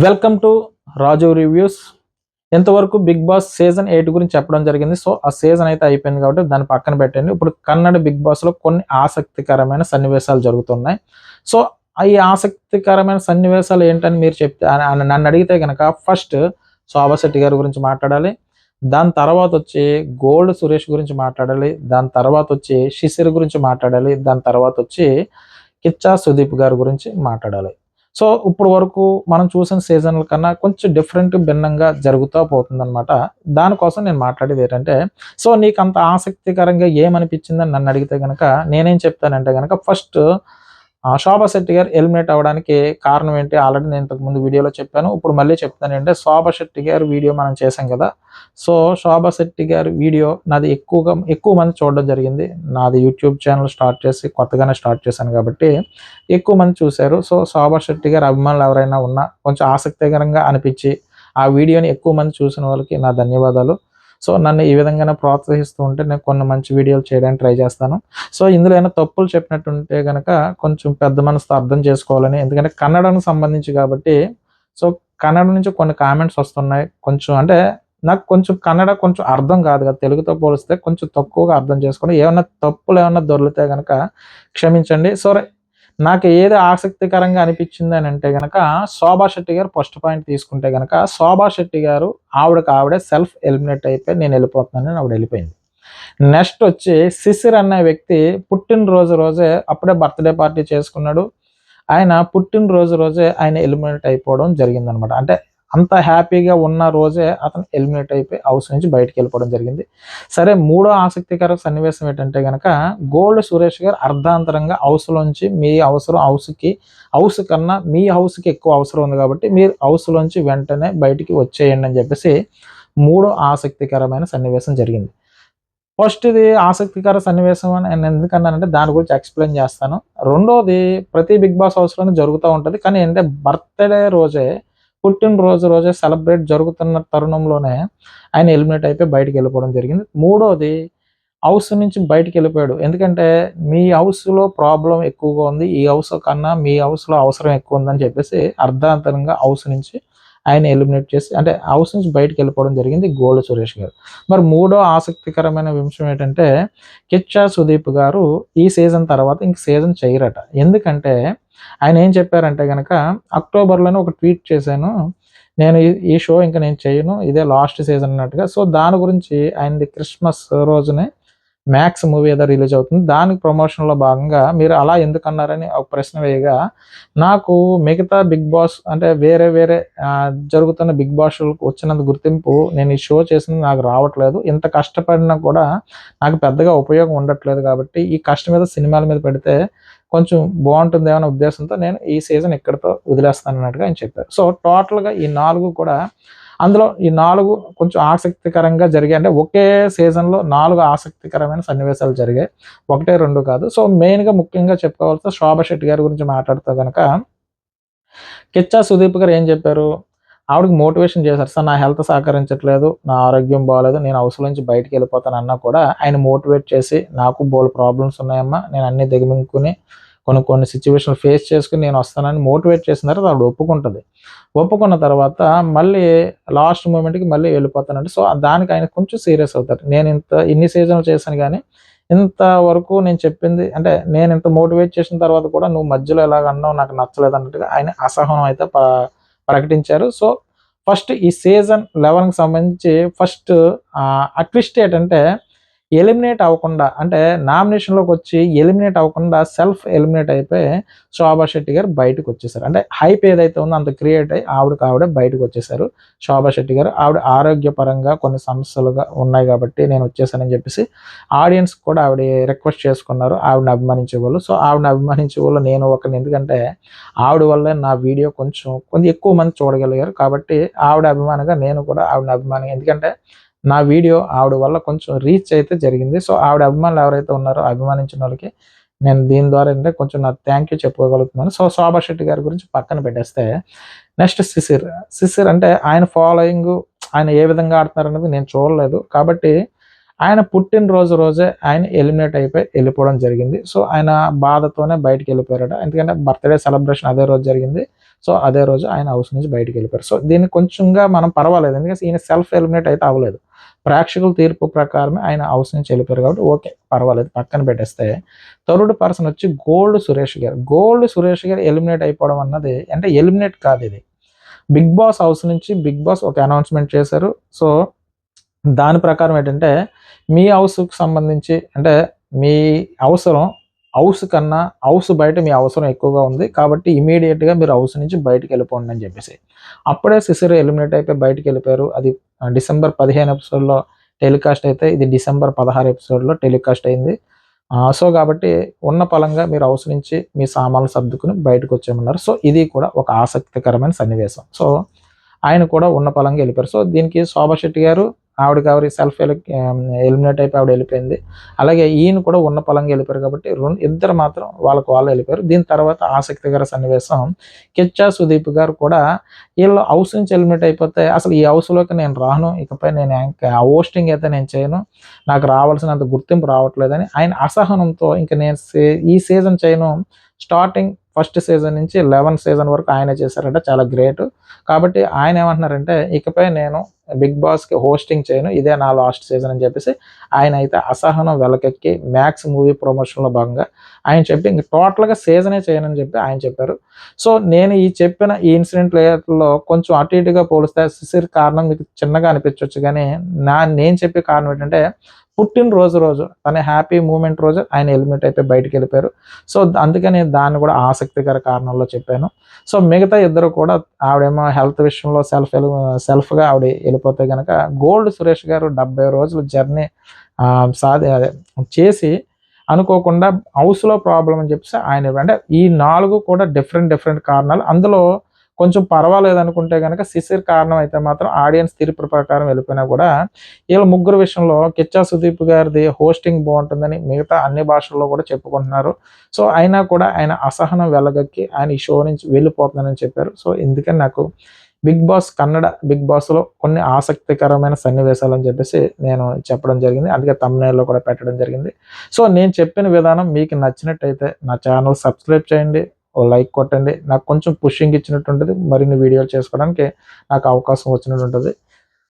Welcome to Raju reviews. ఎంతవరకు big boss season 8 గురించి చెప్పడం జరిగింది. సో ఆ సీజన్ అయితే అయిపోయింది కాబట్టి దాన్ని పక్కన పెట్టండి. ఇప్పుడు కన్నడ బిగ్ బాస్లో కొన్ని ఆసక్తికరమైన సన్నివేశాలు జరుగుతున్నాయి. సో ఈ ఆసక్తికరమైన సన్నివేశాలు ఏంటని మీరు చెప్తే నన్ను అడిగితే కనుక ఫస్ట్ శోభా శెట్టి గారి గురించి మాట్లాడాలి. దాని తర్వాత వచ్చి గోల్డ్ సురేష్ గురించి మాట్లాడాలి. దాని తర్వాత వచ్చి శిశిర్ గురించి మాట్లాడాలి. దాని తర్వాత వచ్చి కిచ్చా సుదీప్ గారి గురించి మాట్లాడాలి. సో ఇప్పుడు వరకు మనం చూసిన సీజన్ల కన్నా కొంచెం డిఫరెంట్ భిన్నంగా జరుగుతూ పోతుందన్నమాట. దానికోసం నేను మాట్లాడేది ఏంటంటే, సో నీకు అంత ఆసక్తికరంగా ఏమనిపించిందని నన్ను అడిగితే కనుక నేనేం చెప్తానంటే కనుక ఫస్ట్ శోభా శెట్టి గారు ఎలిమినేట్ అవ్వడానికి కారణం ఏంటి ఆల్రెడీ నేను ఇంతకుముందు వీడియోలో చెప్పాను. ఇప్పుడు మళ్ళీ చెప్తాను ఏంటంటే, శోభా శెట్టి గారి వీడియో మనం చేసాం కదా. సో శోభా శెట్టి గారి వీడియో నాది ఎక్కువ మంది చూడడం జరిగింది. నాది యూట్యూబ్ ఛానల్ స్టార్ట్ చేసి కొత్తగానే స్టార్ట్ చేశాను కాబట్టి ఎక్కువ మంది చూశారు. సో శోభా శెట్టి గారి అభిమానులు ఎవరైనా ఉన్నా కొంచెం ఆసక్తికరంగా అనిపించి ఆ వీడియోని ఎక్కువ మంది చూసిన వాళ్ళకి నా ధన్యవాదాలు. సో నన్ను ఈ విధంగానే ప్రోత్సహిస్తూ ఉంటే నేను కొన్ని మంచి వీడియోలు చేయడానికి ట్రై చేస్తాను. సో ఇందులో ఏమైనా తప్పులు చెప్పినట్టుంటే కనుక కొంచెం పెద్ద మనసుతో అర్థం చేసుకోవాలని, ఎందుకంటే కన్నడకు సంబంధించి కాబట్టి. సో కన్నడ నుంచి కొన్ని కామెంట్స్ వస్తున్నాయి. కొంచెం అంటే నాకు కొంచెం కన్నడ కొంచెం అర్థం కాదు కదా, తెలుగుతో పోలిస్తే కొంచెం తక్కువగా అర్థం చేసుకొని ఏమన్నా తప్పులు ఏమన్నా దొరికితే కనుక క్షమించండి. సో నాకు ఏది ఆసక్తికరంగా అనిపించింది అని అంటే కనుక శోభా శెట్టి గారు ఫస్ట్ పాయింట్ తీసుకుంటే కనుక శోభా శెట్టి గారు ఆవిడే సెల్ఫ్ ఎలిమినేట్ అయిపోయి నేను వెళ్ళిపోతున్నానని ఆవిడ వెళ్ళిపోయింది. నెక్స్ట్ వచ్చి శిశిర్ అనే వ్యక్తి పుట్టినరోజు రోజే అప్పుడే బర్త్డే పార్టీ చేసుకున్నాడు. ఆయన పుట్టినరోజు రోజే ఆయన ఎలిమినేట్ అయిపోవడం జరిగిందనమాట. అంటే అంత హ్యాపీగా ఉన్న రోజే అతను ఎలిమినేట్ అయిపోయి హౌస్ నుంచి బయటికి వెళ్ళిపోవడం జరిగింది. సరే, మూడో ఆసక్తికర సన్నివేశం ఏంటంటే కనుక గోల్డ్ సురేష్ గారు అర్ధాంతరంగా హౌస్లోంచి మీ అవసరం హౌస్ కన్నా మీ హౌస్కి ఎక్కువ అవసరం ఉంది కాబట్టి మీరు హౌస్లోంచి వెంటనే బయటికి వచ్చేయండి అని చెప్పేసి మూడో ఆసక్తికరమైన సన్నివేశం జరిగింది. ఫస్ట్ ఇది ఆసక్తికర సన్నివేశం అని నేను ఎందుకన్నానంటే దాని గురించి ఎక్స్ప్లెయిన్ చేస్తాను. రెండోది ప్రతి బిగ్ బాస్ హౌస్లోనే జరుగుతూ ఉంటుంది. కానీ ఏంటంటే బర్త్డే రోజే పుట్టినరోజు రోజే సెలబ్రేట్ జరుగుతున్న తరుణంలోనే ఆయన ఎలిమినేట్ అయిపోయి బయటికి వెళ్ళిపోవడం జరిగింది. మూడోది హౌస్ నుంచి బయటికి వెళ్ళిపోయాడు. ఎందుకంటే మీ హౌస్లో ప్రాబ్లం ఎక్కువగా ఉంది, ఈ హౌస్ కన్నా మీ హౌస్లో అవసరం ఎక్కువ ఉందని చెప్పేసి అర్ధాంతరంగా హౌస్ నుంచి ఆయన ఎలిమినేట్ చేసి అంటే హౌస్ నుంచి బయటకు వెళ్ళిపోవడం జరిగింది గోల్డ్ సురేష్ గారు. మరి మూడో ఆసక్తికరమైన విషయం ఏంటంటే కిచ్చా సుదీప్ గారు ఈ సీజన్ తర్వాత ఇంక సీజన్ చేయరట. ఎందుకంటే ఆయన ఏం చెప్పారంటే కనుక అక్టోబర్లోనే ఒక ట్వీట్ చేశాను, నేను ఈ షో ఇంకా నేను చేయను, ఇదే లాస్ట్ సీజన్ అన్నట్టుగా. సో దాని గురించి ఆయనది క్రిస్మస్ రోజునే మ్యాక్స్ మూవీ ఏదో రిలీజ్ అవుతుంది, దానికి ప్రమోషన్లో భాగంగా మీరు అలా ఎందుకన్నారని ఒక ప్రశ్న వేయగా, నాకు మిగతా బిగ్ బాస్ అంటే వేరే జరుగుతున్న బిగ్ బాస్ వచ్చినంత గుర్తింపు నేను ఈ షో చేసిన నాకు రావట్లేదు, ఇంత కష్టపడినా కూడా నాకు పెద్దగా ఉపయోగం ఉండట్లేదు కాబట్టి ఈ కష్టం మీద సినిమాల మీద పెడితే కొంచెం బాగుంటుంది అనే ఉద్దేశంతో నేను ఈ సీజన్ ఇక్కడితో వదిలేస్తాను అన్నట్టుగా ఆయన చెప్పారు. సో టోటల్గా ఈ 4 కూడా అందులో ఈ 4 కొంచెం ఆసక్తికరంగా జరిగాయి. అంటే ఒకే సీజన్లో 4 ఆసక్తికరమైన సన్నివేశాలు జరిగాయి, 1, 2 కాదు. సో మెయిన్గా ముఖ్యంగా చెప్పుకోవాల్సిన శోభా శెట్టి గారి గురించి మాట్లాడితే కనుక కిచ్చా సుదీప్ గారు ఏం చెప్పారు, ఆవిడకి మోటివేషన్ చేశారు. సార్ నా హెల్త్ సహకరించట్లేదు, నా ఆరోగ్యం బాగాలేదు, నేను హౌస్ నుంచి బయటికి వెళ్ళిపోతాను అన్నా కూడా ఆయన మోటివేట్ చేసి నాకు బోల్డ్ ప్రాబ్లమ్స్ ఉన్నాయమ్మా, నేను అన్ని దిగమింగుకుని కొన్ని సిచ్యువేషన్లు ఫేస్ చేసుకుని నేను వస్తానని మోటివేట్ చేసిన తర్వాత ఆవిడ ఒప్పుకుంటుంది. ఒప్పుకున్న తర్వాత మళ్ళీ లాస్ట్ మూమెంట్కి మళ్ళీ వెళ్ళిపోతానంటే సో దానికి ఆయన కొంచెం సీరియస్ అవుతారు. నేను ఇన్ని సీజన్లు చేశాను కానీ ఇంతవరకు నేను చెప్పింది అంటే నేను ఇంత మోటివేట్ చేసిన తర్వాత కూడా నువ్వు మధ్యలో ఎలాగన్నావు నాకు నచ్చలేదు అన్నట్టుగా ఆయన అసహనం అయితే ప్రకటించారు. సో ఫస్ట్ ఈ సీజన్ 11కి సంబంధించి ఫస్ట్ ట్విస్ట్ ఏంటంటే ఎలిమినేట్ అవ్వకుండా అంటే నామినేషన్లోకి వచ్చి ఎలిమినేట్ అవ్వకుండా సెల్ఫ్ ఎలిమినేట్ అయిపోయి శోభా శెట్టి గారు బయటకు వచ్చేసారు. అంటే హైప్ ఏదైతే ఉందో అంత క్రియేట్ అయ్యి ఆవిడకి బయటకు వచ్చేసారు శోభా శెట్టి గారు. ఆవిడ ఆరోగ్యపరంగా కొన్ని సమస్యలుగా ఉన్నాయి కాబట్టి నేను వచ్చేసానని చెప్పేసి ఆడియన్స్ కూడా ఆవిడ రిక్వెస్ట్ చేసుకున్నారు ఆవిడని అభిమానించే వాళ్ళు. సో ఆవిడని అభిమానించే వాళ్ళు నేను ఒకరిని, ఎందుకంటే ఆవిడ వల్లే నా వీడియో కొంచెం ఎక్కువ మంది చూడగలిగారు కాబట్టి ఆవిడ అభిమానిగా నేను కూడా ఆవిడని అభిమాని, ఎందుకంటే నా వీడియో ఆవిడ వల్ల కొంచెం రీచ్ అయితే జరిగింది. సో ఆవిడ అభిమానులు ఎవరైతే ఉన్నారో అభిమానించిన వాళ్ళకి నేను దీని ద్వారా అంటే కొంచెం నాకు thank you చెప్పుకోగలుగుతున్నాను. So Shobha Shetty గారి గురించి పక్కన పెట్టేస్తే నెక్స్ట్ శిశిర్ అంటే ఆయన ఫాలోయింగ్ ఆయన ఏ విధంగా ఆడుతున్నారు అనేది నేను చూడలేదు కాబట్టి ఆయన పుట్టినరోజు రోజే ఆయన ఎలిమినేట్ అయిపోయి వెళ్ళిపోవడం జరిగింది. సో ఆయన బాధతోనే బయటికి వెళ్ళిపోయారట, ఎందుకంటే బర్త్డే సెలబ్రేషన్ అదే రోజు జరిగింది. సో అదే రోజు ఆయన హౌస్ నుంచి బయటికి వెళ్ళిపోయారు. సో దీన్ని కొంచెంగా మనం పర్వాలేదు, ఎందుకంటే ఈయన సెల్ఫ్ ఎలిమినేట్ అయితే అవ్వలేదు. ప్రేక్షకుల తీర్పు ప్రకారమే ఆయన హౌస్ నుంచి వెళ్ళిపోయారు కాబట్టి ఓకే, పర్వాలేదు, పక్కన పెట్టేస్తే థర్డ్ పర్సన్ వచ్చి గోల్డ్ సురేష్ గారు. గోల్డ్ సురేష్ గారు ఎలిమినేట్ అయిపోవడం అన్నది అంటే ఎలిమినేట్ కాదు, ఇది బిగ్ బాస్ హౌస్ నుంచి బిగ్ బాస్ ఒక అనౌన్స్మెంట్ చేశారు. సో దాని ప్రకారం ఏంటంటే మీ హౌస్కి సంబంధించి అంటే మీ అవసరం హౌస్ కన్నా హౌస్ బయట మీ అవసరం ఎక్కువగా ఉంది కాబట్టి ఇమీడియట్గా మీరు హౌస్ నుంచి బయటకు వెళ్ళిపోండి అని చెప్పేసి అప్పుడే సిసిర్ ఎలిమినేట్ అయిపోయి బయటకు వెళ్ళిపోయారు. అది డిసెంబర్ 15 ఎపిసోడ్లో టెలికాస్ట్ అయితే ఇది డిసెంబర్ 16 ఎపిసోడ్లో టెలికాస్ట్ అయింది. సో కాబట్టి ఉన్న పలంగా మీరు హౌస్ నుంచి మీ సామాన్లు సర్దుకుని బయటకు వచ్చేయమన్నారు. సో ఇది కూడా ఒక ఆసక్తికరమైన సన్నివేశం. సో ఆయన కూడా ఉన్న పలంగా వెళ్ళిపోయారు. సో దీనికి శోభా శెట్టి గారు ఆవిడ సెల్ఫ్ ఎలిమినేట్ అయిపోయి ఆవిడ వెళ్ళిపోయింది. అలాగే ఈయన కూడా ఉన్న పలంగా వెళ్ళిపోయారు కాబట్టి ఇద్దరు మాత్రం వాళ్ళకు వాళ్ళు వెళ్ళిపోయారు. దీని తర్వాత ఆసక్తికర సన్నివేశం, కిచ్చా సుదీప్ గారు కూడా వీళ్ళు హౌస్ నుంచి ఎలిమినేట్ అయిపోతే అసలు ఈ హౌస్లోకి నేను రాను, ఇకపై నేను హోస్టింగ్ అయితే నేను చేయను, నాకు రావాల్సినంత గుర్తింపు రావట్లేదని ఆయన అసహనంతో ఇంకా నేను ఈ సీజన్ చేయను, స్టార్టింగ్ ఫస్ట్ సీజన్ నుంచి 11 సీజన్ వరకు ఆయనే చేశారంట, చాలా గ్రేట్. కాబట్టి ఆయన ఏమంటున్నారంటే ఇకపై నేను బిగ్ బాస్కి హోస్టింగ్ చేయను, ఇదే నా లాస్ట్ సీజన్ అని చెప్పేసి ఆయన అయితే అసహనం వెలకెక్కి మ్యాక్స్ మూవీ ప్రమోషన్లో భాగంగా ఆయన చెప్పి ఇంక టోటల్గా సీజనే చేయనని చెప్పి ఆయన చెప్పారు. సో నేను ఈ చెప్పిన ఈ ఇన్సిడెంట్ లేయర్లో కొంచెం అటు ఇటుగా పోలిస్తే సిసిర్ కారణం మీకు చిన్నగా అనిపించవచ్చు, కానీ నేను చెప్పే కారణం ఏంటంటే పుట్టినరోజు తన హ్యాపీ మూమెంట్ రోజు ఆయన ఎలిమినేట్ అయిపోయి బయటికి వెళ్ళిపోయారు. సో అందుకని దాన్ని కూడా ఆసక్తికర కారణంలో చెప్పాను. సో మిగతా ఇద్దరు కూడా ఆవిడేమో హెల్త్ విషయంలో సెల్ఫ్గా ఆవిడ వెళ్ళిపోతే కనుక గోల్డ్ సురేష్ గారు 70 రోజులు జర్నీ చేసి అనుకోకుండా హౌస్లో ప్రాబ్లం అని చెప్పేసి ఆయన అంటే ఈ 4 కూడా డిఫరెంట్ కారణాలు. అందులో కొంచెం పర్వాలేదు అనుకుంటే కనుక సిసిర్ కారణం అయితే మాత్రం ఆడియన్స్ తీర్పు ప్రకారం వెళ్ళిపోయినా కూడా వీళ్ళ ముగ్గురు విషయంలో కిచ్చా సుదీప్ గారిది హోస్టింగ్ బాగుంటుందని మిగతా అన్ని భాషల్లో కూడా చెప్పుకుంటున్నారు. సో అయినా కూడా ఆయన అసహనం వెళ్ళగక్కి ఆయన ఈ షో నుంచి వెళ్ళిపోతుందని చెప్పారు. సో ఎందుకని నాకు బిగ్ బాస్ కన్నడ బిగ్ బాస్లో కొన్ని ఆసక్తికరమైన సన్నివేశాలు అని చెప్పేసి నేను చెప్పడం జరిగింది, అందుకే thumbnail కూడా పెట్టడం జరిగింది. సో నేను చెప్పిన విధానం మీకు నచ్చినట్టయితే నా ఛానల్ సబ్స్క్రైబ్ చేయండి, ఓ లైక్ కొట్టండి, నాకు కొంచెం పుషింగ్ ఇచ్చినట్టు ఉంటుంది, మరిన్ని వీడియోలు చేసుకోవడానికి నాకు అవకాశం వచ్చినట్టు ఉంటుంది.